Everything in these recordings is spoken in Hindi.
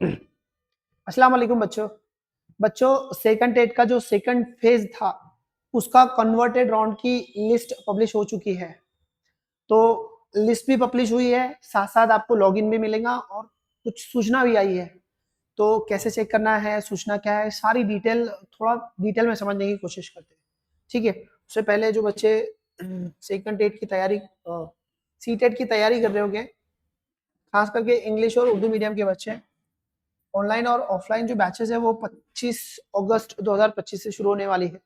अस्सलाम वालेकुम बच्चों। बच्चों, सेकंड टेट का जो सेकंड फेज था उसका कन्वर्टेड राउंड की लिस्ट पब्लिश हो चुकी है। तो लिस्ट भी पब्लिश हुई है, साथ साथ आपको लॉगिन भी मिलेगा और कुछ सूचना भी आई है। तो कैसे चेक करना है, सूचना क्या है, सारी डिटेल थोड़ा डिटेल में समझने की कोशिश करते हैं। ठीक है, उससे पहले जो बच्चे सेकंड टेट की तैयारी सी टेट की तैयारी कर रहे होंगे, खास करके इंग्लिश और उर्दू मीडियम के बच्चे, ऑनलाइन और ऑफलाइन जो बैचेस है वो 25 अगस्त 2025 से शुरू होने वाली है।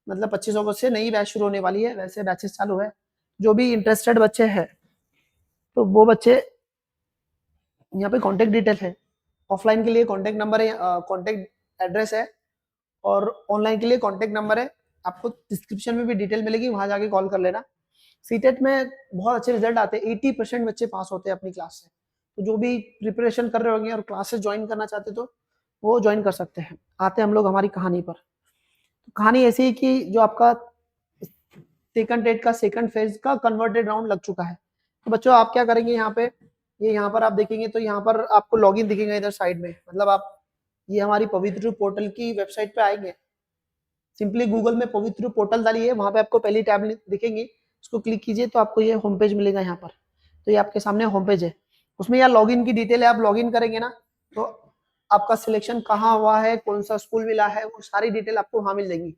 मतलब 25 अगस्त से नई बैच शुरू होने वाली है, वैसे बैचेस चालू है। जो भी इंटरेस्टेड बच्चे हैं तो वो बच्चे, यहाँ पे कॉन्टेक्ट डिटेल है। ऑफलाइन के लिए कॉन्टेक्ट नंबर है, कॉन्टेक्ट एड्रेस है, और ऑनलाइन के लिए कॉन्टेक्ट नंबर है। आपको डिस्क्रिप्शन में भी डिटेल मिलेगी, वहां जाके कॉल कर लेना। सीटेट में बहुत अच्छे रिजल्ट आते हैं, 80% बच्चे पास होते हैं अपनी क्लास से। तो जो भी प्रिपरेशन कर रहे होंगे और क्लासेस ज्वाइन करना चाहते तो वो ज्वाइन कर सकते हैं। आते हैं हम लोग हमारी कहानी पर। तो कहानी ऐसी है कि जो आपका सेकंड टेट का सेकंड फेज का कन्वर्टेड राउंड लग चुका है। तो बच्चों आप क्या करेंगे, यहाँ पे ये यहाँ पर आप देखेंगे तो यहाँ पर आपको लॉगिन दिखेगा इधर साइड में। मतलब आप ये हमारी पवित्र पोर्टल की वेबसाइट पे आएंगे, सिंपली गूगल में पवित्र पोर्टल डालिए, वहां पे आपको पहली टैब दिखेंगी, उसको क्लिक कीजिए तो आपको ये होम पेज मिलेगा यहाँ पर। तो ये आपके सामने होम पेज है, उसमें यहाँ लॉगिन की डिटेल है। आप लॉगिन करेंगे ना तो आपका सिलेक्शन कहाँ हुआ है, कौन सा स्कूल मिला है, वो सारी डिटेल आपको वहां मिल जाएगी।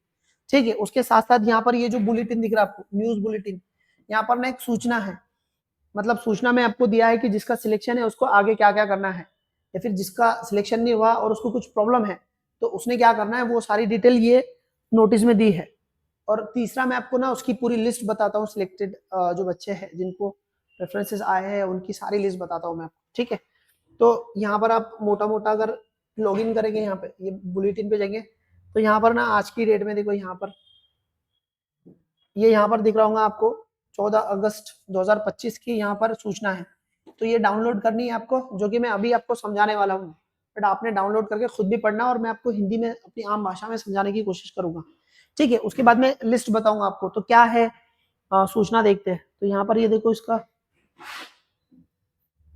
ठीक है, उसके साथ साथ यहाँ पर ये जो बुलेटिन दिख रहा है आपको, न्यूज बुलेटिन, यहाँ पर ना एक सूचना है। मतलब सूचना में आपको दिया है कि जिसका सिलेक्शन है उसको आगे क्या क्या करना है, या फिर जिसका सिलेक्शन नहीं हुआ और उसको कुछ प्रॉब्लम है तो उसने क्या करना है, वो सारी डिटेल ये नोटिस में दी है। और तीसरा मैं आपको ना उसकी पूरी लिस्ट बताता हूँ, सिलेक्टेड जो बच्चे हैं जिनको रेफरेंसेस आए हैं उनकी सारी लिस्ट बताता हूँ मैं आपको। ठीक है, तो यहाँ पर आप मोटा मोटा अगर लॉगिन करेंगे, यहाँ पे ये बुलेटिन पे जाएंगे तो यहाँ पर ना आज की डेट में देखो, यहाँ पर ये यहाँ पर दिख रहा होगा आपको 14 अगस्त 2025 की यहाँ पर सूचना है। तो ये डाउनलोड करनी है आपको, जो कि मैं अभी आपको समझाने वाला हूँ। बट आपने डाउनलोड करके खुद भी पढ़ना और मैं आपको हिंदी में अपनी आम भाषा में समझाने की कोशिश करूंगा। ठीक है, उसके बाद में लिस्ट बताऊंगा आपको। तो क्या है सूचना, देखते हैं। तो यहाँ पर ये देखो, इसका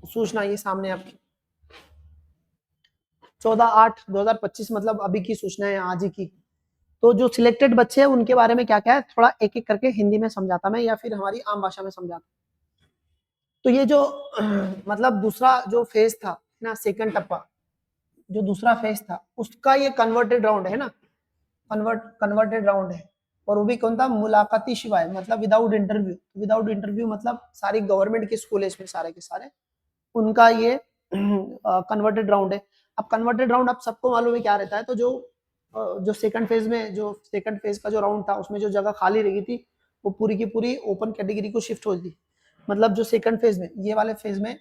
सूचना ये सामने आपकी 14/8/2025, मतलब अभी की सूचना है, आज ही की। तो जो सिलेक्टेड बच्चे हैं उनके बारे में क्या क्या है, थोड़ा एक एक करके हिंदी में समझाता मैं, या फिर हमारी आम भाषा में समझाता। तो ये जो मतलब दूसरा जो फेज था ना, सेकंड टप्पा, जो दूसरा फेज था उसका ये कन्वर्टेड राउंड है ना, कन्वर्टेड राउंड है। और वो भी कौन था, मुलाकाती शिवाय, मतलब विदाउट इंटरव्यू। विदाउट इंटरव्यू मतलब सारी गवर्नमेंट के स्कूल है इसमें, सारे के सारे उनका ये कन्वर्टेड राउंड है। अब कन्वर्टेड राउंड आप सबको मालूम है क्या रहता है। तो जो सेकंड फेज में, जो सेकंड फेज का जो राउंड था उसमें जो जगह खाली रही थी वो पूरी की पूरी ओपन कैटेगरी को शिफ्ट हो गई। मतलब जो सेकंड फेज में, ये वाले फेज में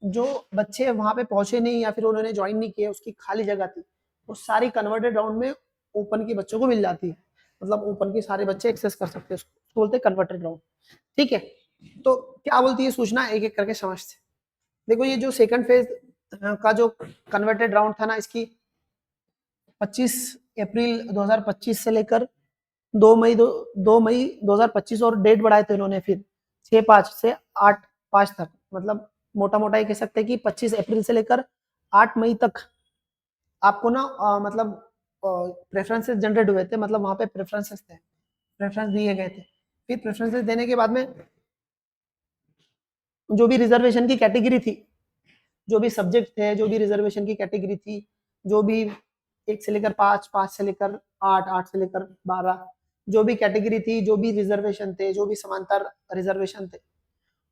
जो बच्चे वहां पे पहुंचे नहीं या फिर उन्होंने ज्वाइन नहीं किया, उसकी खाली जगह थी, वो सारी कन्वर्टेड राउंड में ओपन के बच्चों को मिल जाती है। मतलब ओपन के सारे बच्चे एक्सेस कर सकते हैं, उसको बोलते हैं कन्वर्टेड राउंड। ठीक है, तो क्या बोलती है सूचना, एक एक करके समझते। देखो ये जो सेकंड फेज का जो कन्वर्टेड राउंड था ना, इसकी 25 अप्रैल 2025 से लेकर 2 मई 2025, और डेट बढ़ाए थे उन्होंने फिर 6/5 से 8/5 तक। मतलब मोटा मोटा ये कह सकते हैं कि 25 अप्रैल से लेकर 8 मई तक आपको ना मतलब प्रेफरेंसेस जनरेट हुए थे। मतलब वहां पे प्रेफरेंसेस थे, प्रेफरेंस दिए गए थे। फिर प्रेफरेंसेस देने के बाद में जो भी रिजर्वेशन की कैटेगरी थी, जो भी सब्जेक्ट थे, जो भी रिजर्वेशन की कैटेगरी थी, जो भी 1 से लेकर 5, 5 से लेकर 8, 8 से लेकर 12, जो भी कैटेगरी थी, जो भी रिजर्वेशन थे, जो भी समांतर रिजर्वेशन थे,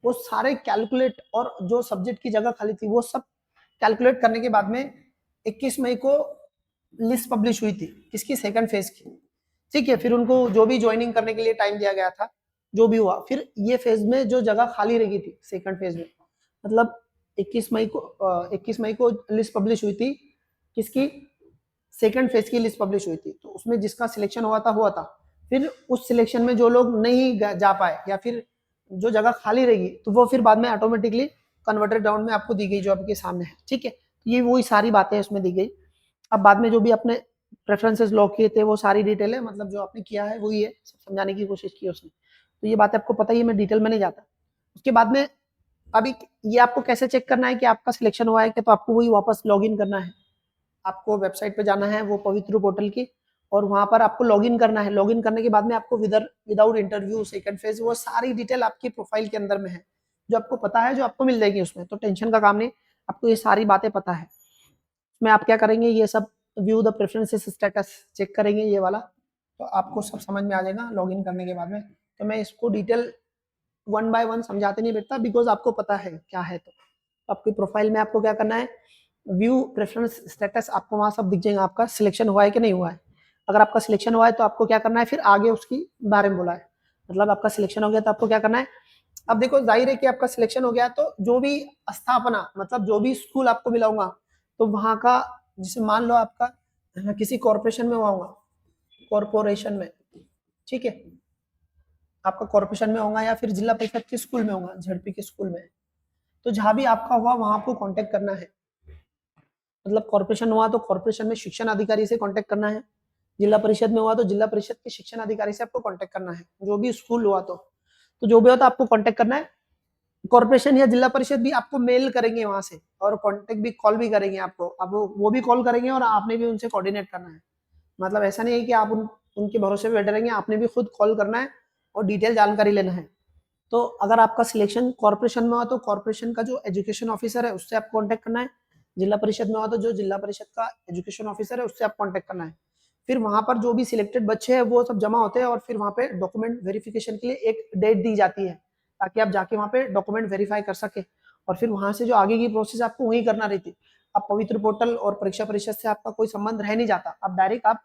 वो सारे कैलकुलेट, और जो सब्जेक्ट की जगह खाली थी वो सब कैलकुलेट करने के बाद में 21 मई को लिस्ट पब्लिश हुई थी, किसकी, सेकंड फेज की। ठीक है, फिर उनको जो भी ज्वाइनिंग करने के लिए टाइम दिया गया था, जो भी हुआ, फिर ये फेज में जो जगह खाली रही थी सेकंड फेज में, मतलब 21 मई को लिस्ट पब्लिश हुई थी, किसकी, सेकंड फेज की लिस्ट पब्लिश हुई थी। तो उसमें जिसका सिलेक्शन हुआ था। फिर उस सिलेक्शन में जो लोग नहीं जा पाए या फिर जो जगह खाली रहेगी, तो वो फिर बाद में ऑटोमेटिकली कन्वर्टेड राउंड में आपको दी गई, जो आपके सामने है। ठीक है, ये वही सारी बातें उसमें दी गई। अब बाद में जो भी अपने प्रेफरेंसेस लॉक किए थे वो सारी डिटेल है, मतलब जो आपने किया है वही है, सब समझाने की कोशिश की उसने। तो ये बातें आपको पता ही है, मैं डिटेल में नहीं जाता। उसके बाद में अभी ये आपको कैसे चेक करना है कि आपका सिलेक्शन हुआ है कि, तो आपको वही वापस लॉग इन करना है। आपको वेबसाइट पे जाना है वो पवित्र पोर्टल की, और वहाँ पर आपको लॉगिन करना है। लॉगिन करने के बाद में आपको विदाउट इंटरव्यू सेकंड फेज वो सारी डिटेल आपकी प्रोफाइल के अंदर में है, जो आपको पता है, जो आपको मिल जाएगी उसमें, तो टेंशन का काम नहीं, आपको ये सारी बातें पता है। उसमें आप क्या करेंगे, ये सब view the preferences status check करेंगे ये वाला, तो आपको सब समझ में आ जाएगा लॉगिन करने के बाद में। तो मैं इसको डिटेल 1 बाय 1 समझाते नहीं बेटा, बिकॉज आपको पता है क्या है। तो आपकी प्रोफाइल में आपको क्या करना है, व्यू प्रेफरेंस स्टेटस, आपको वहाँ सब दिख जाएगा आपका सिलेक्शन हुआ है कि नहीं हुआ है। अगर आपका सिलेक्शन हुआ है तो आपको क्या करना है, फिर आगे उसकी बारे में बोला है, मतलब आपका सिलेक्शन हो गया तो आपको क्या करना है। अब देखो जाहिर है कि आपका सिलेक्शन हो गया, तो जो भी स्थापना, मतलब जो भी स्कूल आपको मिला होगा, तो वहाँ का, जैसे मान लो आपका किसी कॉरपोरेशन में हुआ होगा, कॉरपोरेशन में, ठीक है, आपका कॉरपोरेशन में होगा या फिर जिला परिषद के स्कूल में होगा, झड़पी के स्कूल में, तो जहां भी आपका हुआ वहां आपको कांटेक्ट करना है। मतलब कॉरपोरेशन हुआ तो कॉरपोरेशन में शिक्षण अधिकारी से कांटेक्ट करना है, जिला परिषद में हुआ तो जिला परिषद के शिक्षण अधिकारी से आपको कांटेक्ट करना है, जो भी स्कूल हुआ तो जो भी होता आपको कांटेक्ट करना है। कॉरपोरेशन या जिला परिषद भी आपको मेल करेंगे वहां से, और कांटेक्ट भी, कॉल भी करेंगे आपको, अब वो भी कॉल करेंगे और आपने भी उनसे कोऑर्डिनेट करना है। मतलब ऐसा नहीं है कि आप उनके भरोसे पे बैठे रहेंगे, आपने भी खुद कॉल करना है और डिटेल जानकारी लेना है। तो अगर आपका सिलेक्शन कॉर्पोरेशन में हुआ तो कॉर्पोरेशन का जो एजुकेशन ऑफिसर है उससे आप कांटेक्ट करना है, जिला परिषद में हुआ तो जो जिला परिषद का एजुकेशन ऑफिसर है उससे आप कांटेक्ट करना है। फिर वहां पर जो भी सिलेक्टेड बच्चे हैं वो सब जमा होते हैं, और फिर वहां पे डॉक्यूमेंट वेरिफिकेशन के लिए एक डेट दी जाती है, ताकि आप जाके वहां पे डॉक्यूमेंट वेरीफाई कर सके, और फिर वहां से जो आगे की प्रोसेस आपको वही करना रहती है। अब पवित्र पोर्टल और परीक्षा परिषद से आपका कोई संबंध रह नहीं जाता, अब डायरेक्ट आप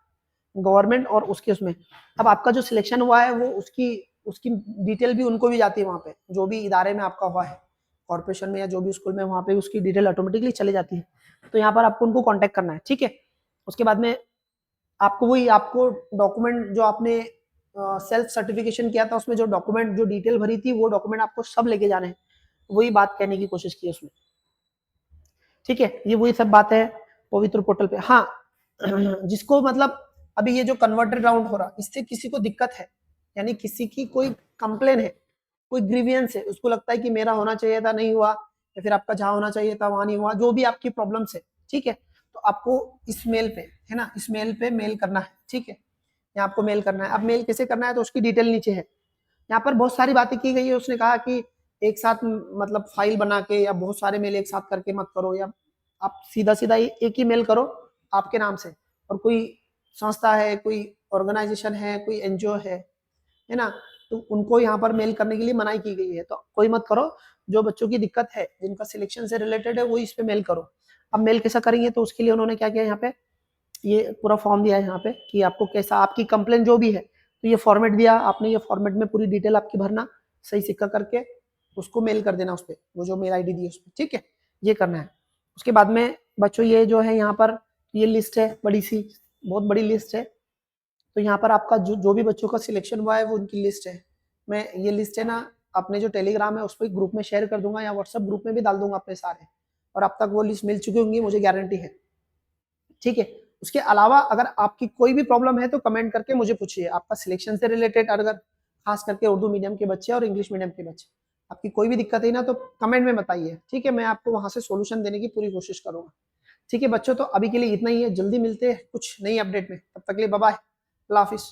गवर्नमेंट और उसके उसमें, अब आपका जो सिलेक्शन हुआ है वो उसकी उसकी डिटेल भी उनको भी जाती है, वहाँ पे जो भी इदारे में आपका हुआ है, कॉर्पोरेशन में या जो भी स्कूल में, वहाँ पे उसकी डिटेल ऑटोमेटिकली चली जाती है। तो यहाँ पर आपको उनको कांटेक्ट करना है, ठीक है। उसके बाद में आपको वही, आपको डॉक्यूमेंट जो आपने सेल्फ सर्टिफिकेशन किया था उसमें जो डॉक्यूमेंट, जो डिटेल भरी थी, वो डॉक्यूमेंट आपको सब लेके जाने हैं, वही बात कहने की कोशिश की उसमें, ठीक है। ये वही सब बात है पवित्र पोर्टल पे। हाँ, जिसको मतलब अभी ये जो कन्वर्टेड राउंड हो रहा, इससे किसी को दिक्कत है, यानी किसी की कोई कंप्लेन है, कोई ग्रीवियंस है, उसको लगता है कि मेरा होना चाहिए था नहीं हुआ, या फिर आपका जहां होना चाहिए था वहां नहीं हुआ, जो भी आपकी प्रॉब्लम्स है, ठीक है, तो आपको इस मेल पे, है ना, इस मेल पे मेल करना है, ठीक है। यहाँ आपको मेल करना है। अब मेल कैसे करना है, तो उसकी डिटेल नीचे है। यहाँ पर बहुत सारी बातें की गई है, उसने कहा कि एक साथ मतलब फाइल बना के या बहुत सारे मेल एक साथ करके मत करो, या आप सीधा सीधा एक ही मेल करो आपके नाम से, और कोई संस्था है, कोई ऑर्गेनाइजेशन है, कोई एनजीओ है ना, तो उनको यहाँ पर मेल करने के लिए मनाही की गई है, तो कोई मत करो। जो बच्चों की दिक्कत है, जिनका सिलेक्शन से रिलेटेड है, वो इस पे मेल करो। अब मेल कैसा करेंगे, तो उसके लिए उन्होंने क्या किया, यहाँ पे ये पूरा फॉर्म दिया है यहाँ पे कि आपको कैसा, आपकी कंप्लेन जो भी है, तो ये फॉर्मेट दिया आपने, ये फॉर्मेट में पूरी डिटेल आपकी भरना, सही सिक्का करके उसको मेल कर देना उस पर, वो जो मेल आईडी दी है उस पर, ठीक है, ये करना है। उसके बाद में बच्चों ये जो है यहाँ पर ये लिस्ट है, बड़ी सी, बहुत बड़ी लिस्ट है। तो यहाँ पर आपका जो भी बच्चों का सिलेक्शन हुआ है वो उनकी लिस्ट है। मैं ये लिस्ट है ना अपने जो टेलीग्राम है उस पर ग्रुप में शेयर कर दूंगा, या व्हाट्सएप ग्रुप में भी डाल दूंगा अपने सारे, और अब तक वो लिस्ट मिल चुकी होंगी, मुझे गारंटी है, ठीक है। उसके अलावा अगर आपकी कोई भी प्रॉब्लम है तो कमेंट करके मुझे पूछिए, आपका सिलेक्शन से रिलेटेड, अगर खास करके उर्दू मीडियम के बच्चे और इंग्लिश मीडियम के बच्चे, आपकी कोई भी दिक्कत है ना तो कमेंट में बताइए, ठीक है, मैं आपको वहां से सोल्यूशन देने की पूरी कोशिश करूंगा। ठीक है बच्चों, तो अभी के लिए इतना ही है, जल्दी मिलते हैं कुछ नई अपडेट में, तब तक के लिए बाय बाय, अल्लाह हाफिज।